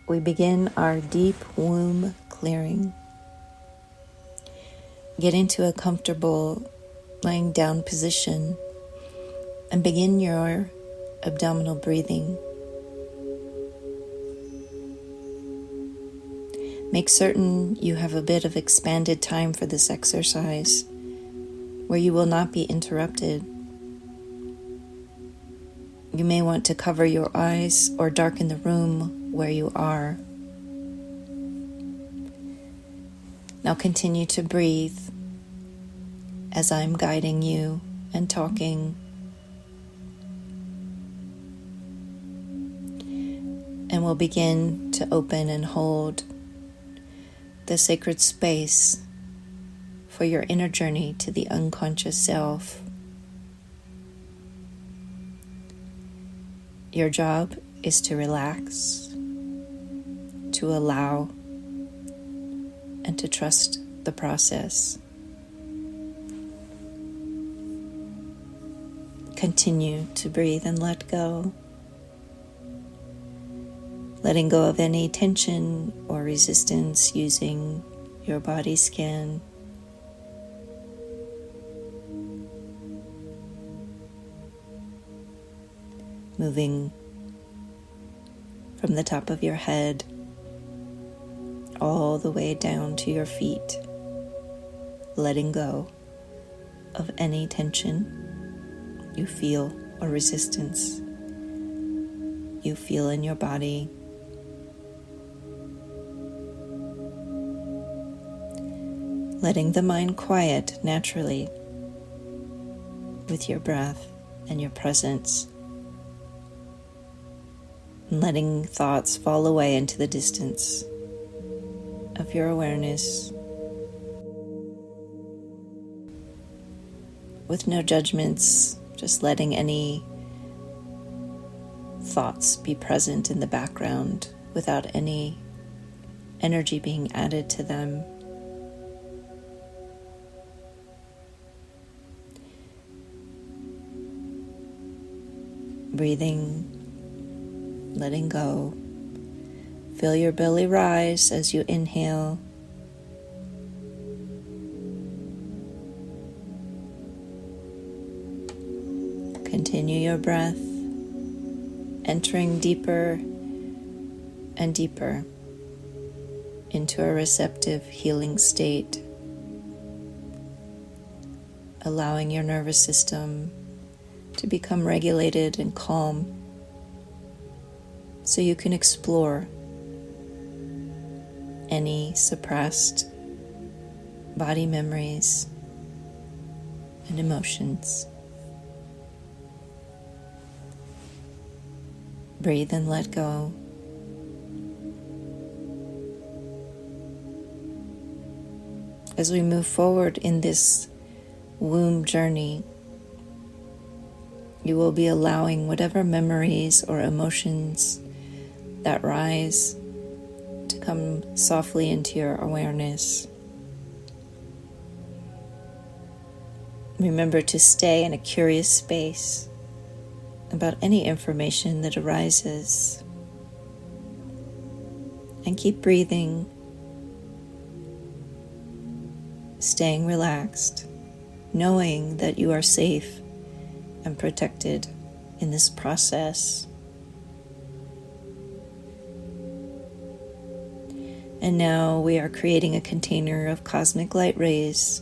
we begin our deep womb clearing. Get into a comfortable lying down position and begin your abdominal breathing. Make certain you have a bit of expanded time for this exercise where you will not be interrupted. You may want to cover your eyes or darken the room where you are. Now continue to breathe as I'm guiding you and talking. And we'll begin to open and hold the sacred space for your inner journey to the unconscious self. Your job is to relax, to allow, and to trust the process. Continue to breathe and let go. Letting go of any tension or resistance using your body scan. Moving from the top of your head all the way down to your feet, letting go of any tension you feel or resistance you feel in your body. Letting the mind quiet naturally with your breath and your presence. And letting thoughts fall away into the distance of your awareness with no judgments, just letting any thoughts be present in the background without any energy being added to them. Breathing, letting go. Feel your belly rise as you inhale. Continue your breath, entering deeper and deeper into a receptive healing state, allowing your nervous system to become regulated and calm so you can explore any suppressed body memories and emotions. Breathe and let go. As we move forward in this womb journey, you will be allowing whatever memories or emotions that rise to come softly into your awareness. Remember to stay in a curious space about any information that arises, and keep breathing, staying relaxed, knowing that you are safe and protected in this process. And now we are creating a container of cosmic light rays,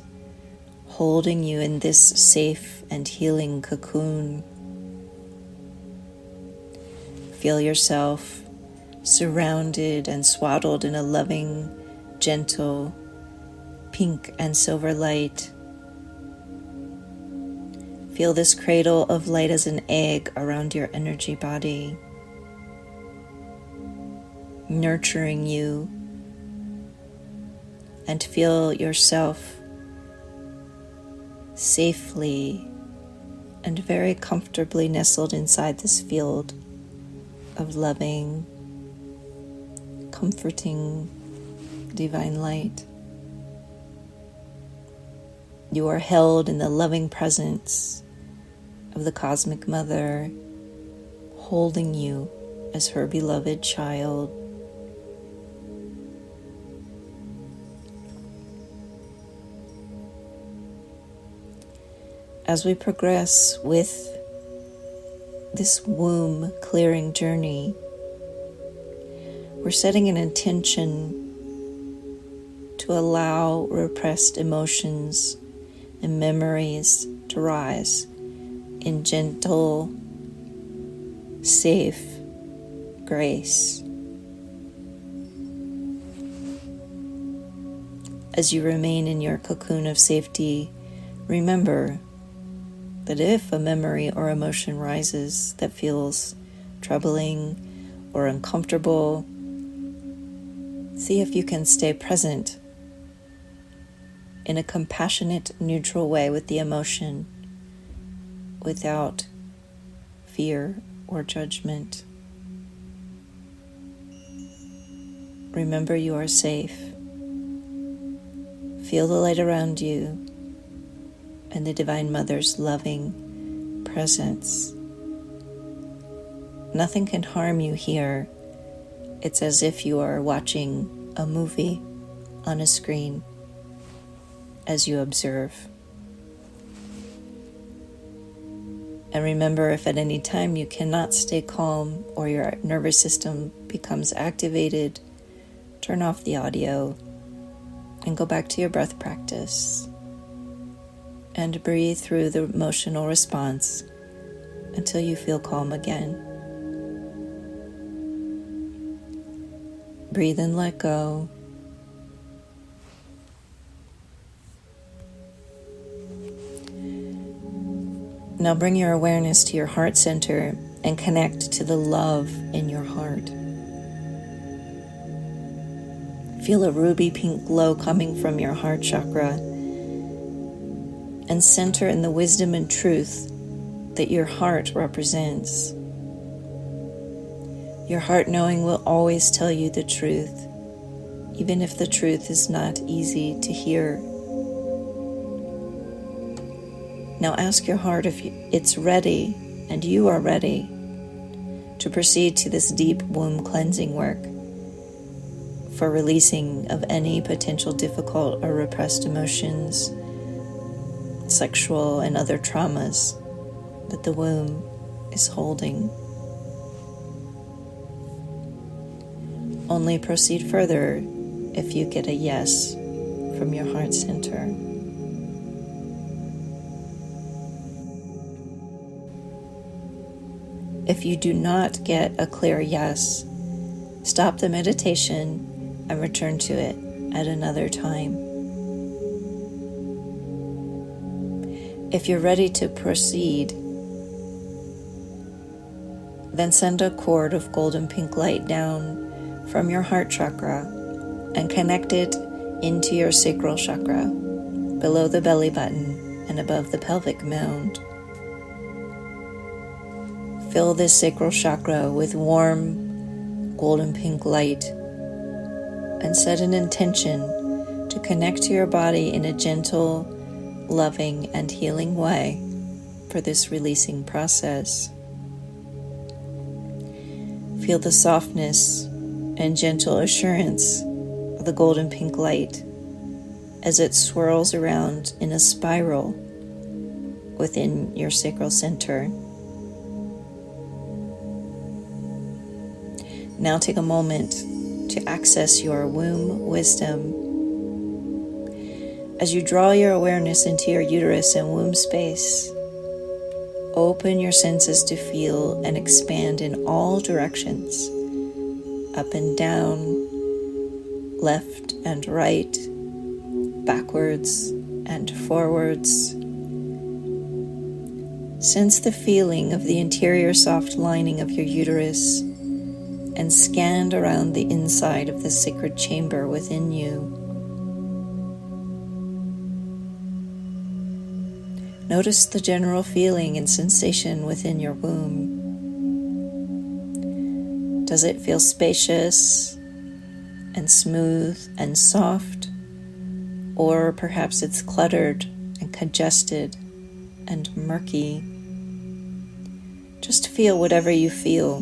holding you in this safe and healing cocoon. Feel yourself surrounded and swaddled in a loving, gentle, pink and silver light. Feel this cradle of light as an egg around your energy body, nurturing you, and feel yourself safely and very comfortably nestled inside this field of loving, comforting, divine light. You are held in the loving presence of the Cosmic Mother, holding you as her beloved child, As we progress with this womb clearing journey, we're setting an intention to allow repressed emotions and memories to rise in gentle, safe grace. As you remain in your cocoon of safety, remember that if a memory or emotion rises that feels troubling or uncomfortable, see if you can stay present in a compassionate, neutral way with the emotion without fear or judgment. Remember you are safe. Feel the light around you and the Divine Mother's loving presence. Nothing can harm you here. It's as if you are watching a movie on a screen as you observe. And remember, if at any time you cannot stay calm or your nervous system becomes activated, turn off the audio and go back to your breath practice and breathe through the emotional response until you feel calm again. Breathe and let go. Now bring your awareness to your heart center and connect to the love in your heart. Feel a ruby pink glow coming from your heart chakra and center in the wisdom and truth that your heart represents. Your heart knowing will always tell you the truth, even if the truth is not easy to hear. Now ask your heart if it's ready and you are ready to proceed to this deep womb cleansing work for releasing of any potential difficult or repressed emotions, sexual and other traumas that the womb is holding. Only proceed further if you get a yes from your heart center. If you do not get a clear yes, stop the meditation and return to it at another time. If you're ready to proceed, then send a cord of golden pink light down from your heart chakra and connect it into your sacral chakra, below the belly button and above the pelvic mound. Fill this sacral chakra with warm golden pink light and set an intention to connect to your body in a gentle, loving, and healing way for this releasing process. Feel the softness and gentle assurance of the golden pink light as it swirls around in a spiral within your sacral center. Now take a moment to access your womb wisdom. As you draw your awareness into your uterus and womb space, open your senses to feel and expand in all directions, up and down, left and right, backwards and forwards. Sense the feeling of the interior soft lining of your uterus and scan around the inside of the sacred chamber within you. Notice the general feeling and sensation within your womb. Does it feel spacious and smooth and soft? Or perhaps it's cluttered and congested and murky? Just feel whatever you feel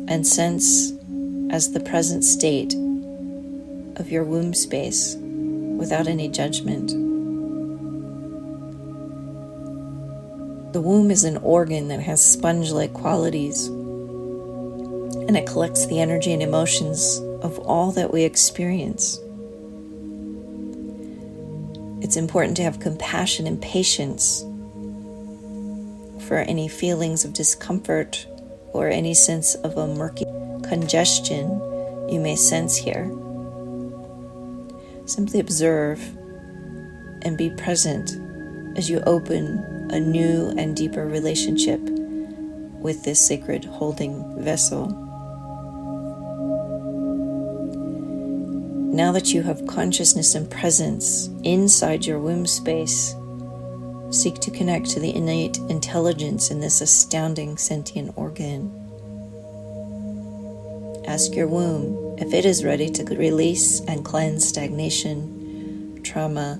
and sense as the present state of your womb space without any judgment. The womb is an organ that has sponge-like qualities, and it collects the energy and emotions of all that we experience. It's important to have compassion and patience for any feelings of discomfort or any sense of a murky congestion you may sense here. Simply observe and be present as you open a new and deeper relationship with this sacred holding vessel. Now that you have consciousness and presence inside your womb space, seek to connect to the innate intelligence in this astounding sentient organ. Ask your womb if it is ready to release and cleanse stagnation, trauma,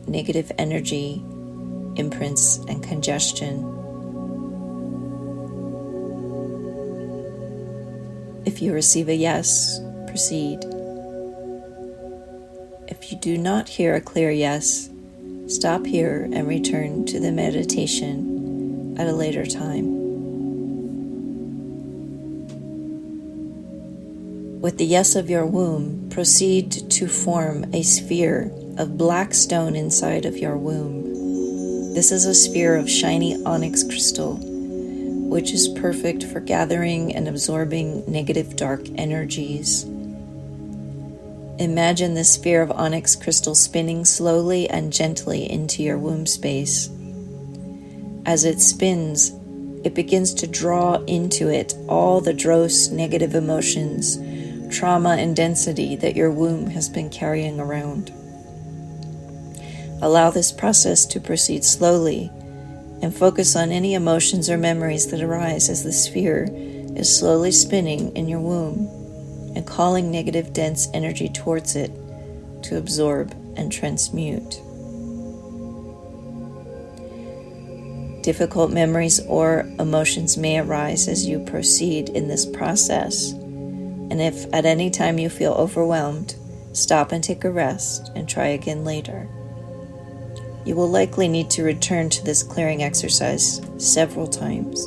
negative energy, imprints, and congestion. If you receive a yes, proceed. If you do not hear a clear yes, stop here and return to the meditation at a later time. With the yes of your womb, proceed to form a sphere of black stone inside of your womb. This is a sphere of shiny onyx crystal, which is perfect for gathering and absorbing negative dark energies. Imagine this sphere of onyx crystal spinning slowly and gently into your womb space. As it spins, it begins to draw into it all the gross negative emotions, trauma, and density that your womb has been carrying around. Allow this process to proceed slowly and focus on any emotions or memories that arise as the sphere is slowly spinning in your womb and calling negative dense energy towards it to absorb and transmute. Difficult memories or emotions may arise as you proceed in this process. And if at any time you feel overwhelmed, stop and take a rest and try again later. You will likely need to return to this clearing exercise several times.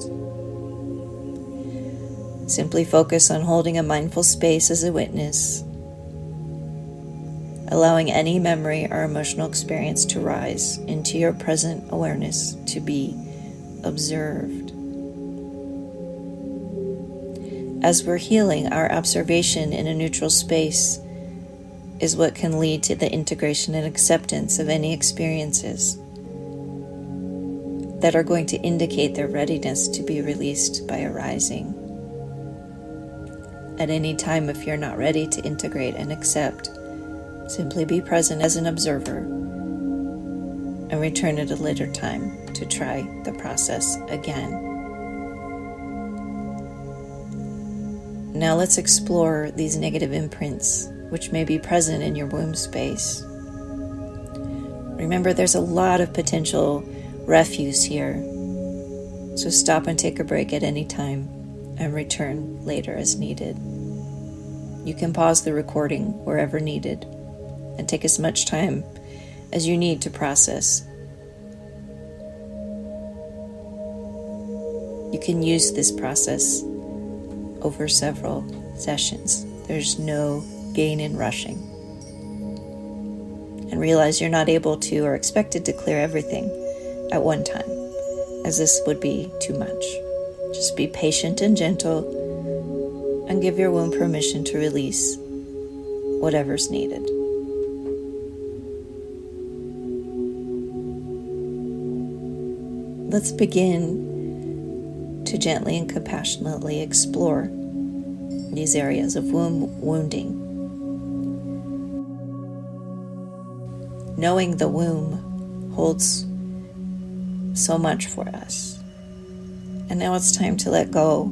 Simply focus on holding a mindful space as a witness, allowing any memory or emotional experience to rise into your present awareness to be observed. As we're healing, our observation in a neutral space is what can lead to the integration and acceptance of any experiences that are going to indicate their readiness to be released by arising. At any time, if you're not ready to integrate and accept, simply be present as an observer and return at a later time to try the process again. Now let's explore these negative imprints which may be present in your womb space. Remember, there's a lot of potential refuse here, so stop and take a break at any time and return later as needed. You can pause the recording wherever needed and take as much time as you need to process. You can use this process over several sessions. There's no gain in rushing. And realize you're not able to or expected to clear everything at one time, as this would be too much. Just be patient and gentle and give your womb permission to release whatever's needed. Let's begin to gently and compassionately explore these areas of womb wounding. Knowing the womb holds so much for us. And now it's time to let go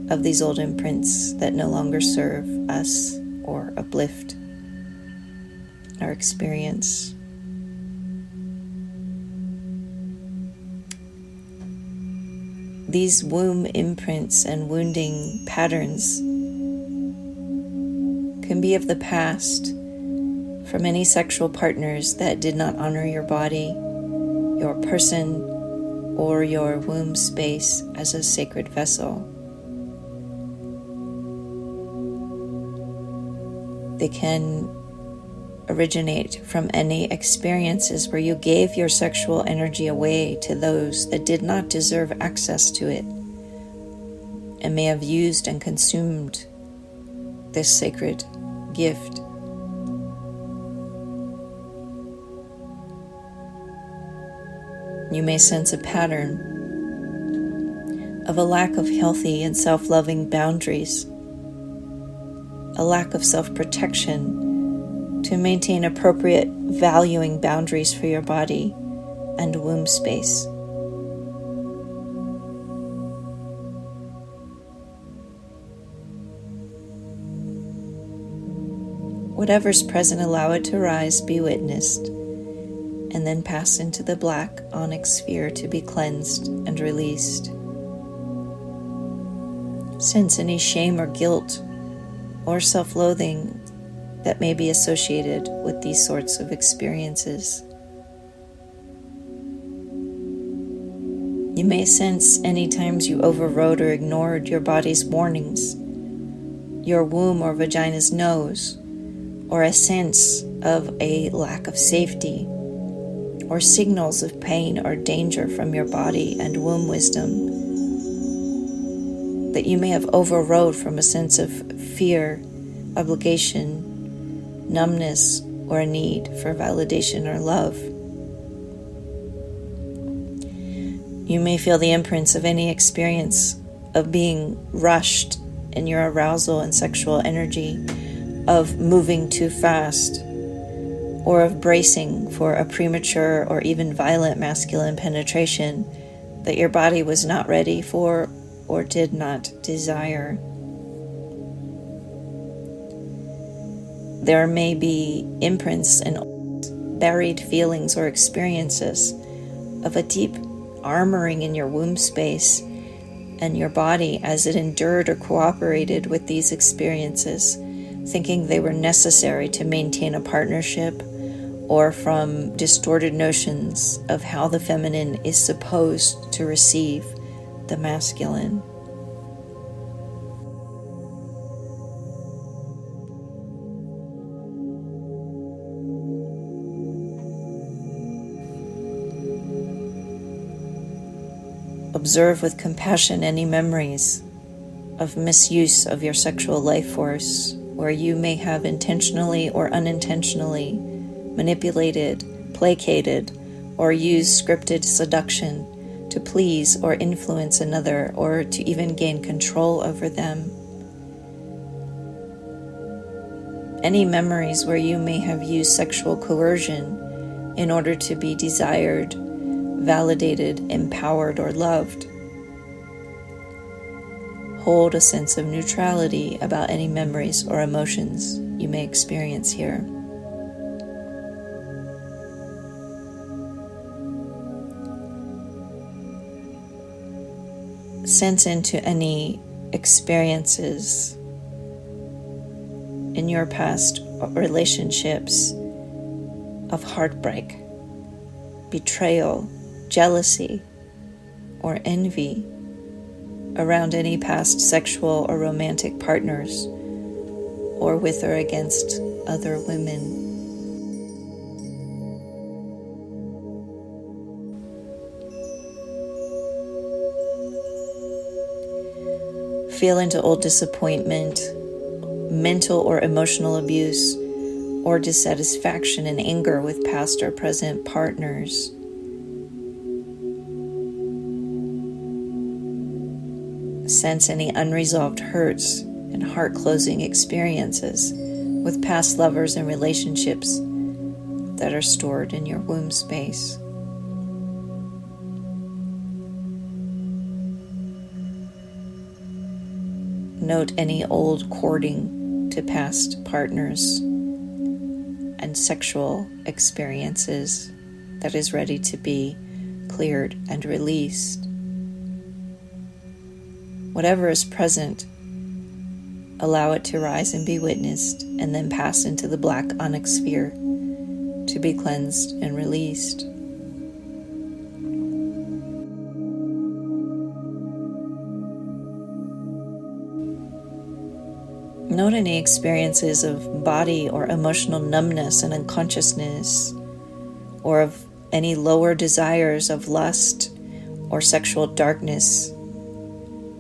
of these old imprints that no longer serve us or uplift our experience. These womb imprints and wounding patterns can be of the past, from any sexual partners that did not honor your body, your person, or your womb space as a sacred vessel. They can originate from any experiences where you gave your sexual energy away to those that did not deserve access to it, and may have used and consumed this sacred gift. You may sense a pattern of a lack of healthy and self-loving boundaries, a lack of self-protection to maintain appropriate valuing boundaries for your body and womb space. Whatever's present, allow it to rise, be witnessed, and then pass into the black onyx sphere to be cleansed and released. Sense any shame or guilt or self-loathing that may be associated with these sorts of experiences. You may sense any times you overrode or ignored your body's warnings, your womb or vagina's nose, or a sense of a lack of safety, or signals of pain or danger from your body and womb wisdom that you may have overrode from a sense of fear, obligation, numbness, or a need for validation or love. You may feel the imprints of any experience of being rushed in your arousal and sexual energy, of moving too fast, or of bracing for a premature or even violent masculine penetration that your body was not ready for or did not desire. There may be imprints and buried feelings or experiences of a deep armoring in your womb space and your body as it endured or cooperated with these experiences, thinking they were necessary to maintain a partnership, or from distorted notions of how the feminine is supposed to receive the masculine. Observe with compassion any memories of misuse of your sexual life force, where you may have intentionally or unintentionally manipulated, placated, or used scripted seduction to please or influence another, or to even gain control over them. Any memories where you may have used sexual coercion in order to be desired, validated, empowered, or loved. Hold a sense of neutrality about any memories or emotions you may experience here. Sense into any experiences in your past relationships of heartbreak, betrayal, jealousy, or envy around any past sexual or romantic partners, or with or against other women. Feel into old disappointment, mental or emotional abuse, or dissatisfaction and anger with past or present partners. Sense any unresolved hurts and heart-closing experiences with past lovers and relationships that are stored in your womb space. Note any old courting to past partners and sexual experiences that is ready to be cleared and released. Whatever is present, allow it to rise and be witnessed, and then pass into the black onyx sphere to be cleansed and released. Note any experiences of body or emotional numbness and unconsciousness, or of any lower desires of lust or sexual darkness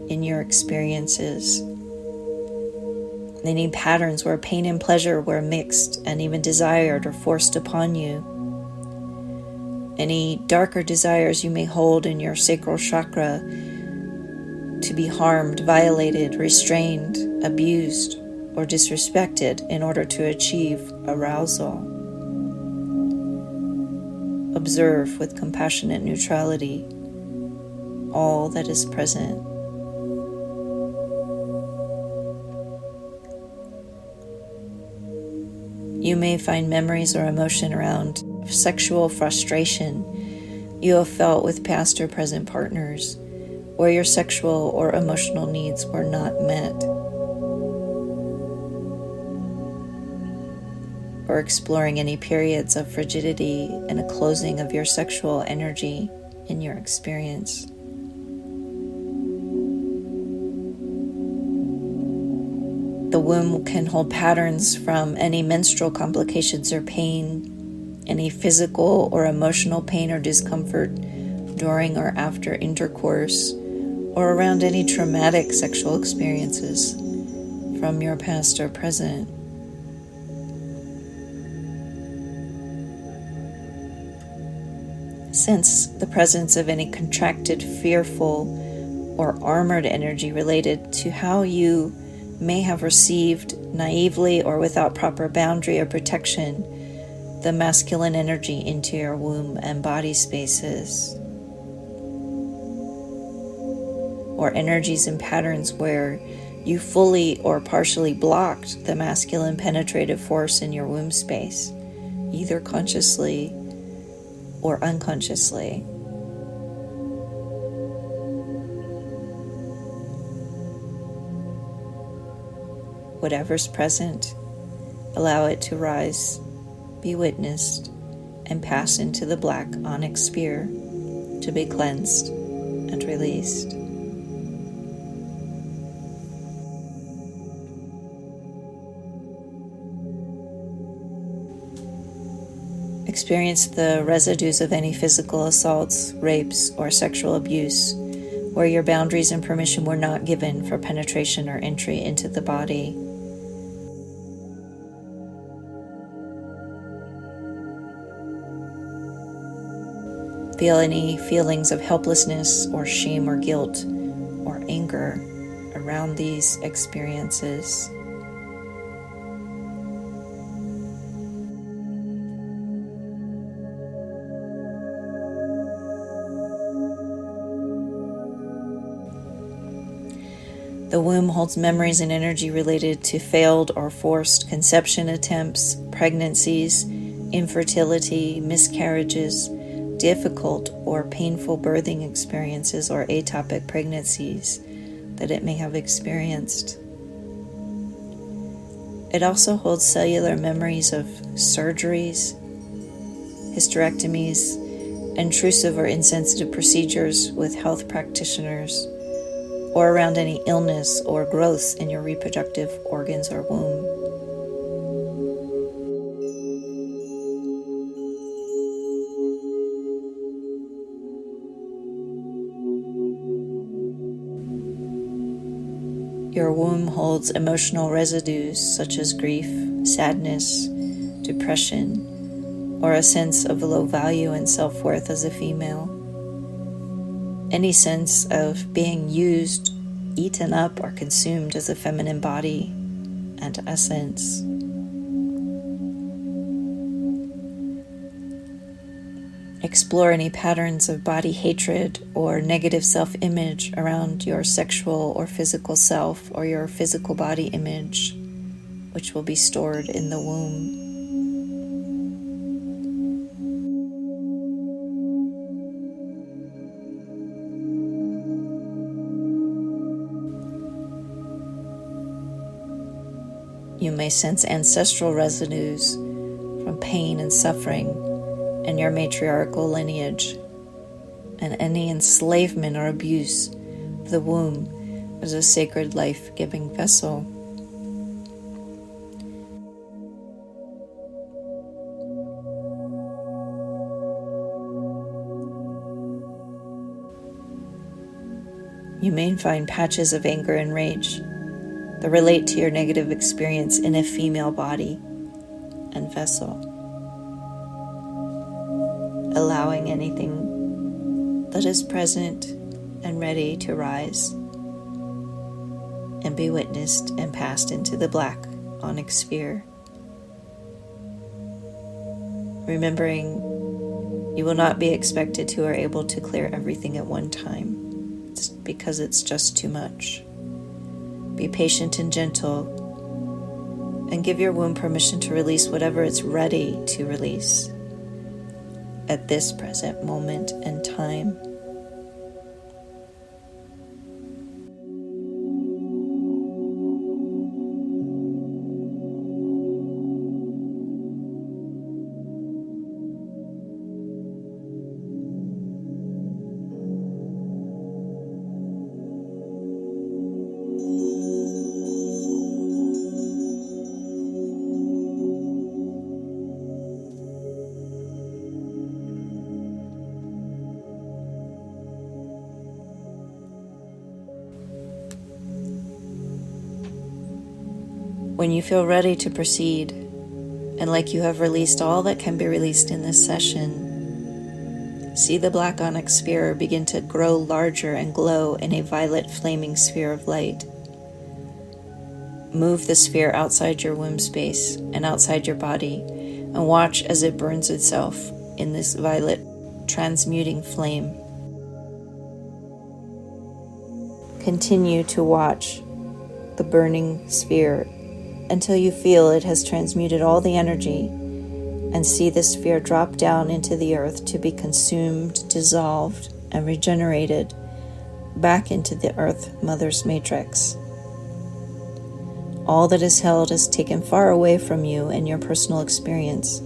in your experiences. Any patterns where pain and pleasure were mixed and even desired or forced upon you. Any darker desires you may hold in your sacral chakra to be harmed, violated, restrained, abused, or disrespected in order to achieve arousal. Observe with compassionate neutrality all that is present. You may find memories or emotion around sexual frustration you have felt with past or present partners, where your sexual or emotional needs were not met. Or exploring any periods of frigidity and a closing of your sexual energy in your experience. The womb can hold patterns from any menstrual complications or pain, any physical or emotional pain or discomfort during or after intercourse, or around any traumatic sexual experiences from your past or present. Sense the presence of any contracted, fearful, or armored energy related to how you may have received naively or without proper boundary or protection the masculine energy into your womb and body spaces. Or energies and patterns where you fully or partially blocked the masculine penetrative force in your womb space, either consciously or unconsciously. Whatever's present, allow it to rise, be witnessed, and pass into the black onyx sphere to be cleansed and released. Experience the residues of any physical assaults, rapes, or sexual abuse, where your boundaries and permission were not given for penetration or entry into the body. Feel any feelings of helplessness or shame or guilt or anger around these experiences. The womb holds memories and energy related to failed or forced conception attempts, pregnancies, infertility, miscarriages, difficult or painful birthing experiences, or ectopic pregnancies that it may have experienced. It also holds cellular memories of surgeries, hysterectomies, intrusive or insensitive procedures with health practitioners, or around any illness or growth in your reproductive organs or womb. Your womb holds emotional residues such as grief, sadness, depression, or a sense of low value and self-worth as a female. Any sense of being used, eaten up, or consumed as a feminine body and essence. Explore any patterns of body hatred or negative self-image around your sexual or physical self or your physical body image, which will be stored in the womb. You may sense ancestral residues from pain and suffering in your matriarchal lineage, and any enslavement or abuse of the womb as a sacred life-giving vessel. You may find patches of anger and rage that relate to your negative experience in a female body and vessel, allowing anything that is present and ready to rise and be witnessed and passed into the black onyx sphere. Remembering you will not be expected to or able to clear everything at one time, because it's just too much. Be patient and gentle, and give your womb permission to release whatever it's ready to release at this present moment and time. When you feel ready to proceed, and like you have released all that can be released in this session, see the black onyx sphere begin to grow larger and glow in a violet flaming sphere of light. Move the sphere outside your womb space and outside your body, and watch as it burns itself in this violet transmuting flame. Continue to watch the burning sphere until you feel it has transmuted all the energy, and see the sphere drop down into the earth to be consumed, dissolved, and regenerated back into the Earth Mother's matrix. All that is held is taken far away from you and your personal experience,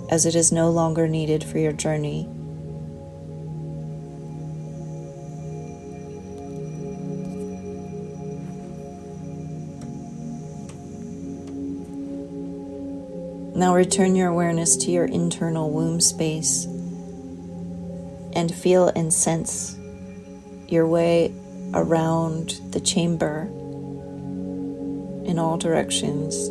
as it is no longer needed for your journey. Now return your awareness to your internal womb space and feel and sense your way around the chamber in all directions.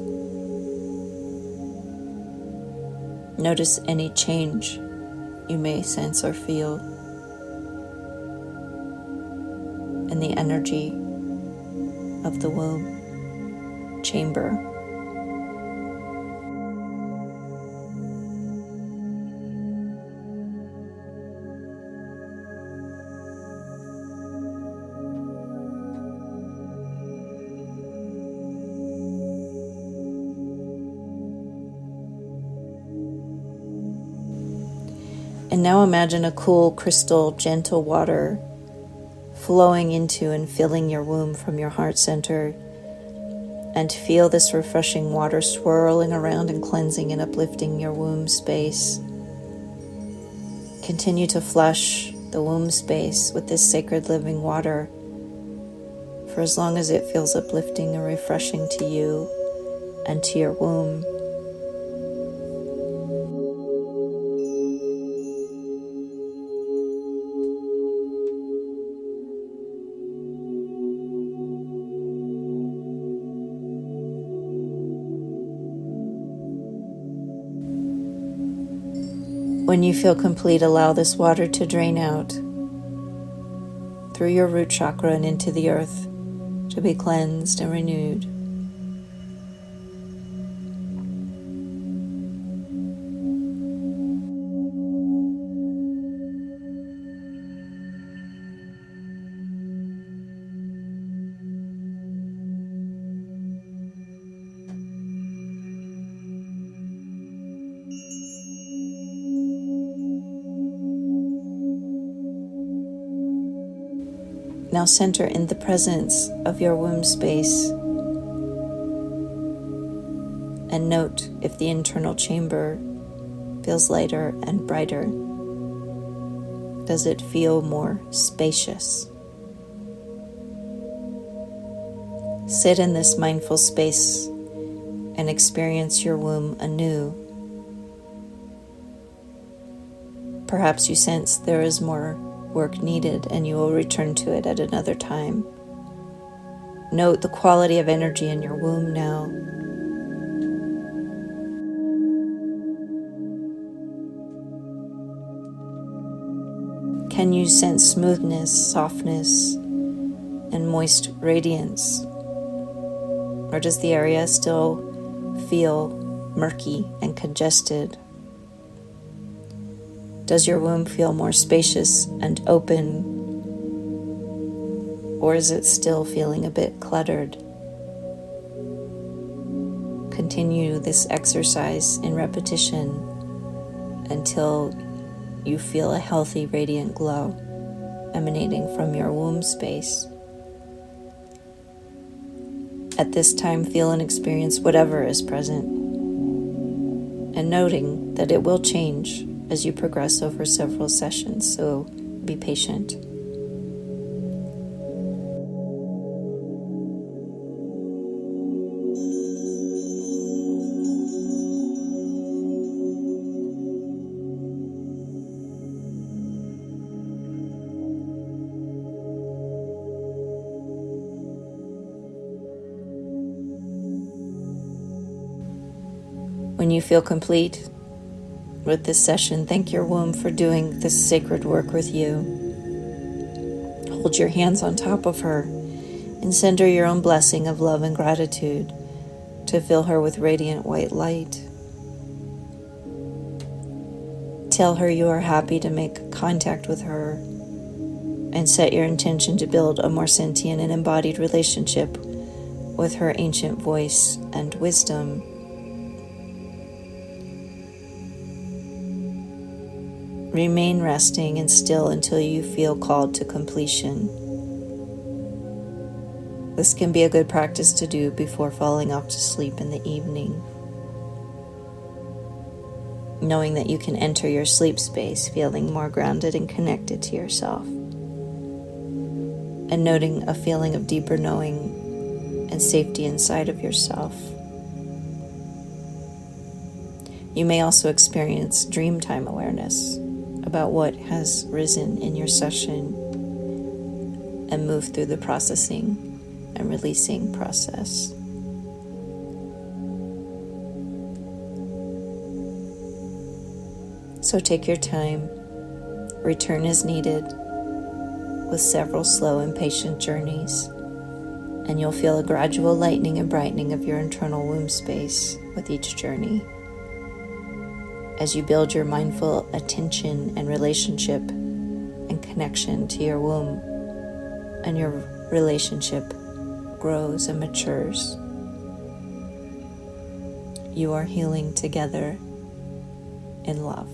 Notice any change you may sense or feel in the energy of the womb chamber. And now imagine a cool, crystal, gentle water flowing into and filling your womb from your heart center. And feel this refreshing water swirling around and cleansing and uplifting your womb space. Continue to flush the womb space with this sacred living water for as long as it feels uplifting and refreshing to you and to your womb. When you feel complete, allow this water to drain out through your root chakra and into the earth to be cleansed and renewed. Now center in the presence of your womb space and note if the internal chamber feels lighter and brighter. Does it feel more spacious? Sit in this mindful space and experience your womb anew. Perhaps you sense there is more work needed, and you will return to it at another time. Note the quality of energy in your womb now. Can you sense smoothness, softness, and moist radiance? Or does the area still feel murky and congested? Does your womb feel more spacious and open? Or is it still feeling a bit cluttered? Continue this exercise in repetition until you feel a healthy, radiant glow emanating from your womb space. At this time, feel and experience whatever is present, and noting that it will change as you progress over several sessions, so be patient. When you feel complete with this session, thank your womb for doing this sacred work with you. Hold your hands on top of her and send her your own blessing of love and gratitude to fill her with radiant white light. Tell her you are happy to make contact with her and set your intention to build a more sentient and embodied relationship with her ancient voice and wisdom. Remain resting and still until you feel called to completion. This can be a good practice to do before falling off to sleep in the evening, knowing that you can enter your sleep space feeling more grounded and connected to yourself, and noting a feeling of deeper knowing and safety inside of yourself. You may also experience dream time awareness about what has risen in your session and move through the processing and releasing process. So take your time, return as needed with several slow and patient journeys, and you'll feel a gradual lightening and brightening of your internal womb space with each journey. As you build your mindful attention and relationship and connection to your womb, and your relationship grows and matures, you are healing together in love.